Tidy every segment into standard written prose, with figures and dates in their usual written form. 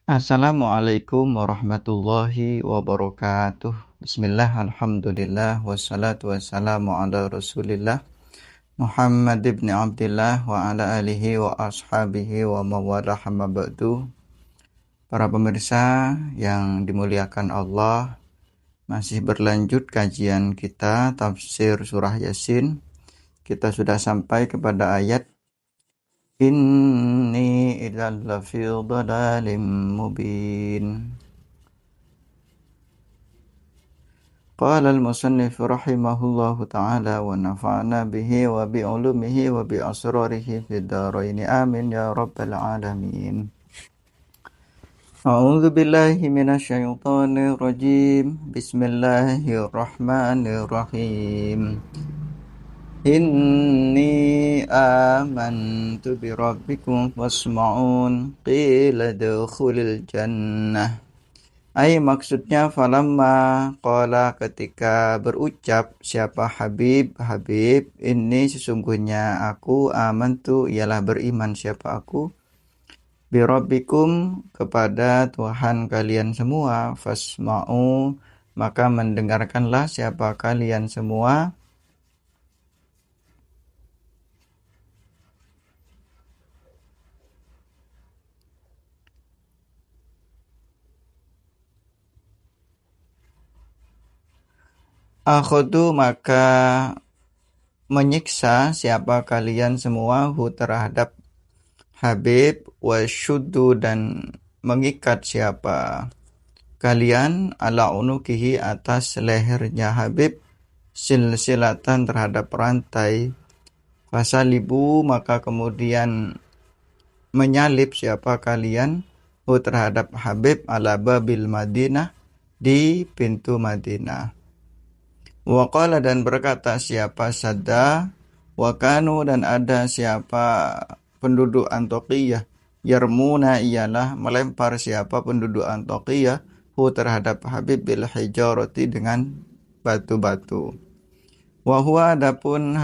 Assalamualaikum warahmatullahi wabarakatuh. Bismillah, alhamdulillah, wassalatu wassalamu ala rasulillah Muhammad ibn Abdillah wa ala alihi wa ashabihi wa mawalah amma ba'du. Para pemirsa yang dimuliakan Allah, masih berlanjut kajian kita tafsir surah Yasin. Kita sudah sampai kepada ayat Inni idhal lafi dhalalim mubin. Qala al-musannif rahimahullahu ta'ala wa nafa'na bihi wa bi'ulumihi wa bi'asrarihi fid dharaini amin ya rabbal alamin. A'udzu billahi minasy syaithanir rajim. Bismillahirrahmanirrahim. Inni amantu bi rabbikum fasma'un qila dukhulil jannah. Maksudnya falamma qala ketika berucap siapa Habib ini sesungguhnya aku amantu ialah beriman siapa aku bi rabbikum kepada Tuhan kalian semua fasma'u maka mendengarkanlah siapa kalian semua. Akhudu maka menyiksa siapa kalian semua terhadap Habib wasyuddu dan mengikat siapa kalian ala unukihi atas lehernya Habib silsilatan terhadap rantai fasalibu maka kemudian menyalib siapa kalian terhadap Habib ala babil Madinah di pintu Madinah. Waqala dan berkata siapa Sadda Wakanu dan ada siapa penduduk Antokiyah Yarmuna ialah melempar siapa penduduk Antokiyah terhadap Habib bil hijarati dengan batu-batu. Wahwa adapun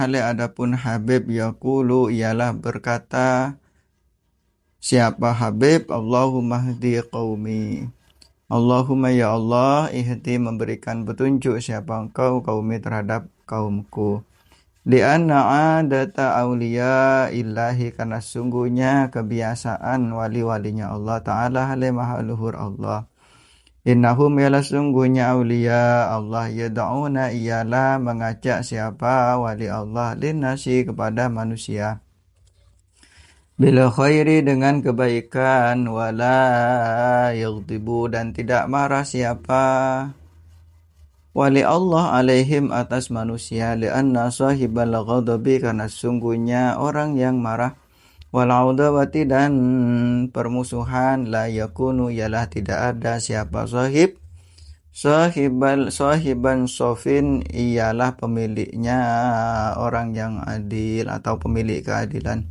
Habib yaqulu ialah berkata siapa Habib Allahumma hdi qaumi Allahumma ya Allah ihdi memberikan petunjuk siapa engkau kaumi terhadap kaumku. Li'anna adata awliya illahi karena sungguhnya kebiasaan wali-walinya Allah Ta'ala halai maha luhur Allah. Innahum ialah sungguhnya awliya Allah yada'una ialah mengajak siapa wali Allah linnasi kepada manusia. Bila khairi dengan kebaikan wala yaghdibu dan tidak marah siapa wali Allah alaihim atas manusia lianna sahibal ghadabi karena sungguhnya orang yang marah wal audawati dan permusuhan la yakunu ialah tidak ada siapa sahiban sofin ialah pemiliknya orang yang adil atau pemilik keadilan.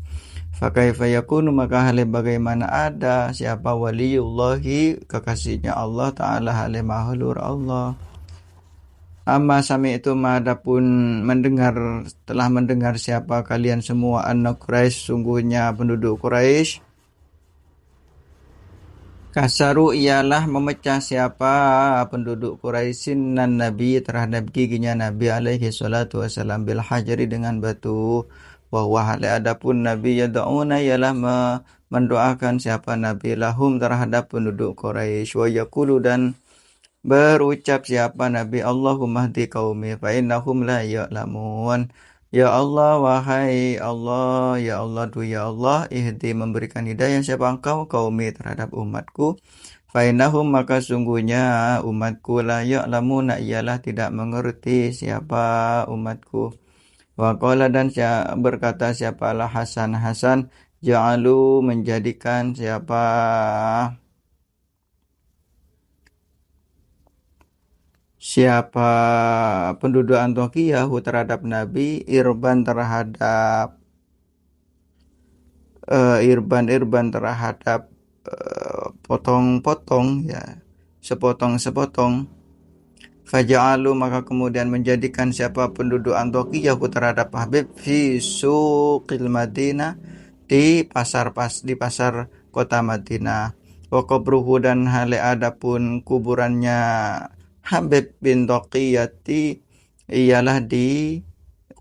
Fakaifa yakunu maka hal bagaimana ada siapa waliyullahi kekasihnya Allah Ta'ala hal mahlur Allah. Amma sami itu adapun telah mendengar siapa kalian semua anna Quraisy sungguhnya penduduk Quraisy kasaru ialah memecah siapa penduduk Quraisyin dan Nabi terhadap giginya Nabi alaihi salatu wasalam bil hajari dengan batu. Bahwa hal adapun Nabi yada'una ialah mendoakan siapa Nabi lahum terhadap penduduk Quraisy wa yaqulu dan berucap siapa Nabi Allahumma hdi qaumi fa innahum la ya'lamun. Ya Allah wahai Allah ya Allah ihdi memberikan hidayah siapa engkau qaumi terhadap umatku fa innahum maka sungguhnya umatku la ya'lamun ialah tidak mengerti siapa umatku. Waqala dan berkata siapalah Hasan ja'alu menjadikan siapa penduduk Antiokhia terhadap Nabi irban terhadap potong-potong ya sepotong-sepotong. Faja'alu maka kemudian menjadikan siapa penduduk Antiokhia terhadap Habib fi suqil Madinah di pasar kota Madinah wa qabruhu dan hale adapun kuburannya Habib bin Taqiyati ialah di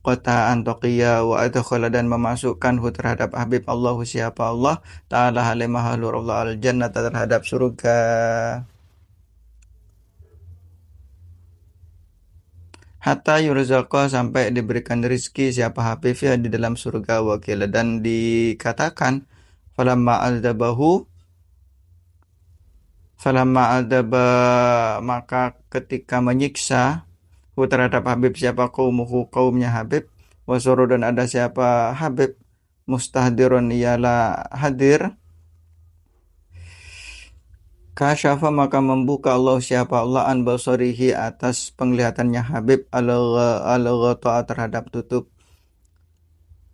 kota Antokia, wa adkhala dan memasukkanhu terhadap Habib Allahu siapa Allah ta'ala hale mahalur Allah al jannata terhadap surga. Hatta yurzaqa sampai diberikan rezeki siapa Habib ya di dalam surga wakil, dan dikatakan falamma adaba maka ketika menyiksa terhadap Habib siapa kaumnya Habib, wasoro dan ada siapa Habib mustahdirun ialah hadir, kasyafa maka membuka Allah siapa Allah an basarihi atas penglihatannya Habib al-ghata'a terhadap tutup,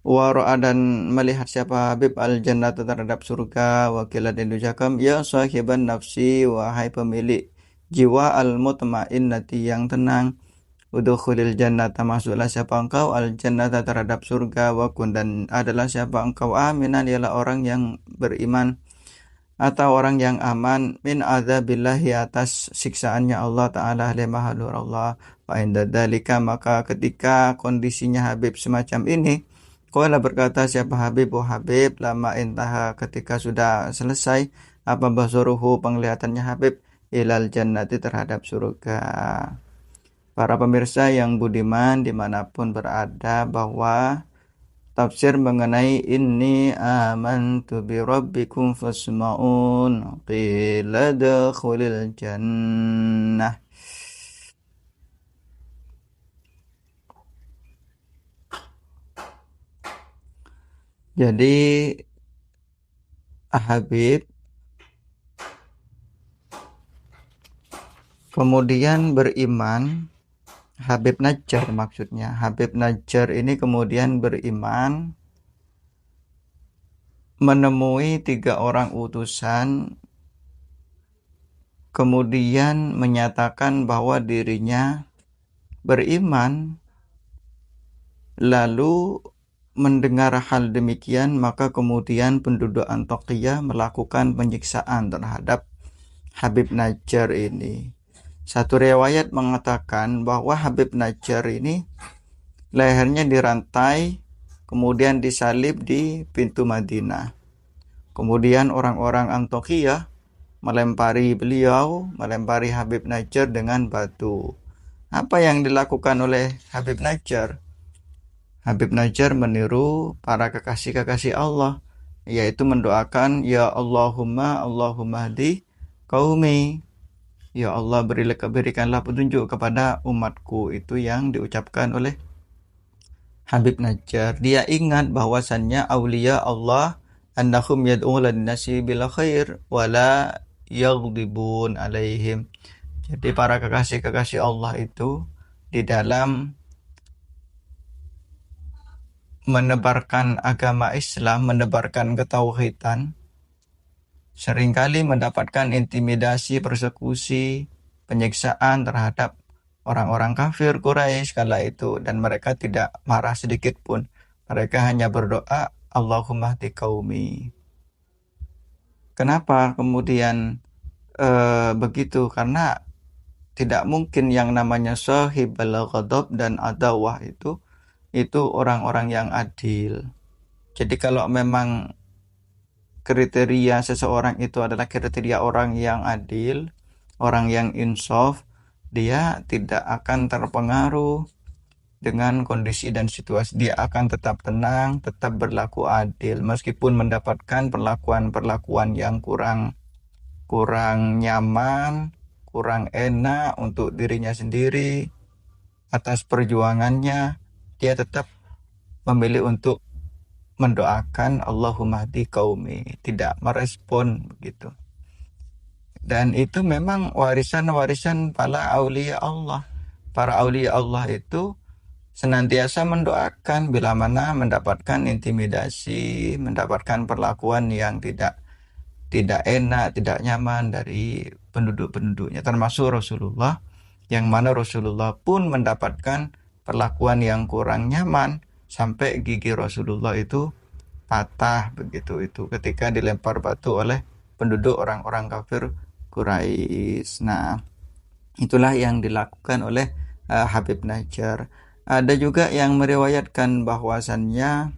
wara'a dan melihat siapa Habib al-jannata terhadap surga, wakilat indujakam ya sahiban nafsi wahai pemilik jiwa al-mutmainnati yang tenang, udkhulil jannata masuklah siapa engkau al-jannata terhadap surga, wakun dan adalah siapa engkau aminan ialah orang yang beriman atau orang yang aman min adzabillahi atas siksaannya Allah Ta'ala mahalur Allah. Wa inda dzalika maka ketika kondisinya Habib semacam ini, qala berkata siapa Habib Habib lama intaha ketika sudah selesai apa basaruhu penglihatannya Habib ilal jannati terhadap surga. Para pemirsa yang budiman dimanapun berada, bahwa tafsir mengenai inni amantu bi rabbikum fasma'un qila dakhulil jannah. Jadi Habib kemudian beriman, Habib Najjar maksudnya. Habib Najjar ini kemudian beriman, menemui 3 orang utusan, kemudian menyatakan bahwa dirinya beriman, lalu mendengar hal demikian maka kemudian penduduk Antokia melakukan penyiksaan terhadap Habib Najjar ini. Satu riwayat mengatakan bahwa Habib Najjar ini lehernya dirantai, kemudian disalib di pintu Madinah. Kemudian orang-orang Antokia melempari Habib Najjar dengan batu. Apa yang dilakukan oleh Habib Najjar? Habib Najjar meniru para kekasih-kekasih Allah, yaitu mendoakan ya Allahumma hdi qaumi. Ya Allah berikanlah petunjuk kepada umatku, itu yang diucapkan oleh Habib Najjar. Dia ingat bahwasannya aulia Allah annahum yad'una lin-nasi bil khair wala yaghdibun alaihim. Jadi para kekasih-kekasih Allah itu di dalam menebarkan agama Islam, menebarkan ketauhidan, seringkali mendapatkan intimidasi, persekusi, penyiksaan terhadap orang-orang kafir Quraisy kala itu, dan mereka tidak marah sedikit pun. Mereka hanya berdoa Allahumma hdi qaumi. Kenapa kemudian begitu? Karena tidak mungkin yang namanya sahibul ghadab dan adawah itu orang-orang yang adil. Jadi kalau memang kriteria seseorang itu adalah kriteria orang yang adil, orang yang insaf, dia tidak akan terpengaruh dengan kondisi dan situasi. Dia akan tetap tenang, tetap berlaku adil, meskipun mendapatkan perlakuan yang kurang nyaman, kurang enak untuk dirinya sendiri atas perjuangannya, dia tetap memilih untuk mendoakan Allahumma hdi qaumi, tidak merespon begitu. Dan itu memang warisan-warisan para aulia Allah. Para aulia Allah itu senantiasa mendoakan bila mana mendapatkan intimidasi, mendapatkan perlakuan yang tidak enak, tidak nyaman dari penduduk-penduduknya, termasuk Rasulullah, yang mana Rasulullah pun mendapatkan perlakuan yang kurang nyaman sampai gigi Rasulullah itu patah begitu, itu ketika dilempar batu oleh penduduk orang-orang kafir Quraisy. Nah, itulah yang dilakukan oleh Habib Najjar. Ada juga yang meriwayatkan bahwasannya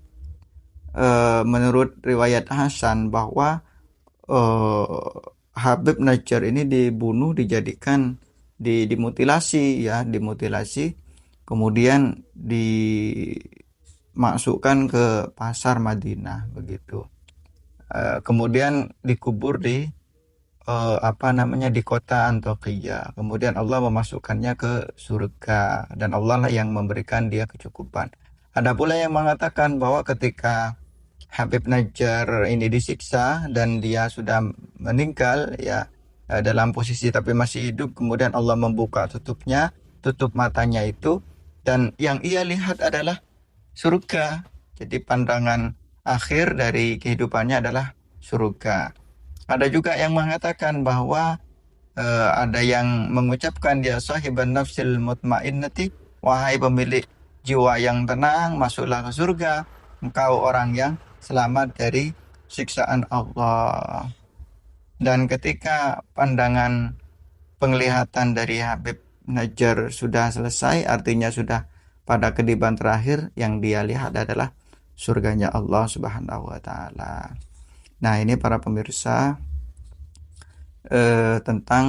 menurut riwayat Hasan bahwa Habib Najjar ini dibunuh, dijadikan dimutilasi ya, dimutilasi, kemudian dimasukkan ke pasar Madinah begitu. Kemudian dikubur di di kota Antakya. Kemudian Allah memasukkannya ke surga dan Allah lah yang memberikan dia kecukupan. Ada pula yang mengatakan bahwa ketika Habib Najjar ini disiksa dan dia sudah meninggal ya, dalam posisi tapi masih hidup, kemudian Allah membuka tutup matanya itu, dan yang ia lihat adalah surga. Jadi pandangan akhir dari kehidupannya adalah surga. Ada juga yang mengatakan bahwa ada yang mengucapkan, ya sahiban nafsil mutmainnati, wahai pemilik jiwa yang tenang, masuklah ke surga, engkau orang yang selamat dari siksaan Allah. Dan ketika pandangan penglihatan dari Habib Najjar sudah selesai, artinya sudah pada kedipan terakhir, yang dia lihat adalah surganya Allah Subhanahu wa taala. Nah, ini para pemirsa tentang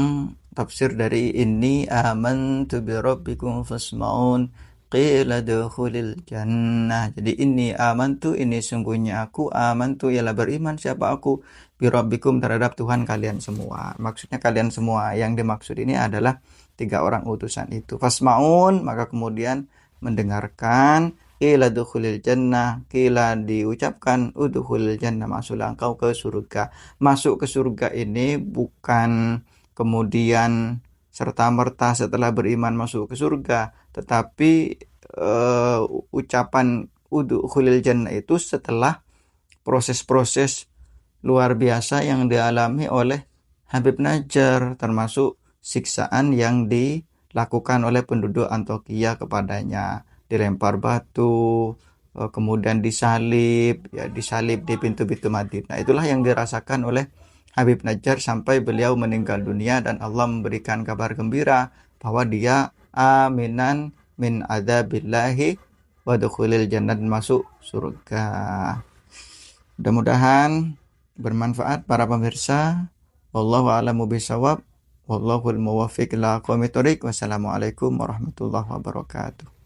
tafsir dari inni amantu bi rabbikum fasma'un qila dukhulil jannah. Jadi ini amantu, ini sungguhnya aku, amantu ialah beriman siapa aku, bi rabbikum terhadap Tuhan kalian semua. Maksudnya kalian semua, yang dimaksud ini adalah 3 orang utusan itu. Fasma'un, maka kemudian mendengarkan, qila dukhulil jannah, qila diucapkan udkhulil jannah, masuklah engkau ke surga. Masuk ke surga ini bukan kemudian serta-merta setelah beriman masuk ke surga, tetapi ucapan udkhulil jannah itu setelah proses-proses luar biasa yang dialami oleh Habib Najjar, termasuk siksaan yang dilakukan oleh penduduk Antakya kepadanya, dilempar batu, kemudian disalib di pintu-pintu Madinah. Itulah yang dirasakan oleh Habib Najjar sampai beliau meninggal dunia, dan Allah memberikan kabar gembira bahwa dia aminan min adzabillahi wa dukhulil jannah, masuk surga. Mudah-mudahan bermanfaat para pemirsa. Wallahu a'lamu bishawab. Wallahul muwaffiq ila aqwamit thoriq. Wassalamualaikum warahmatullahi wabarakatuh.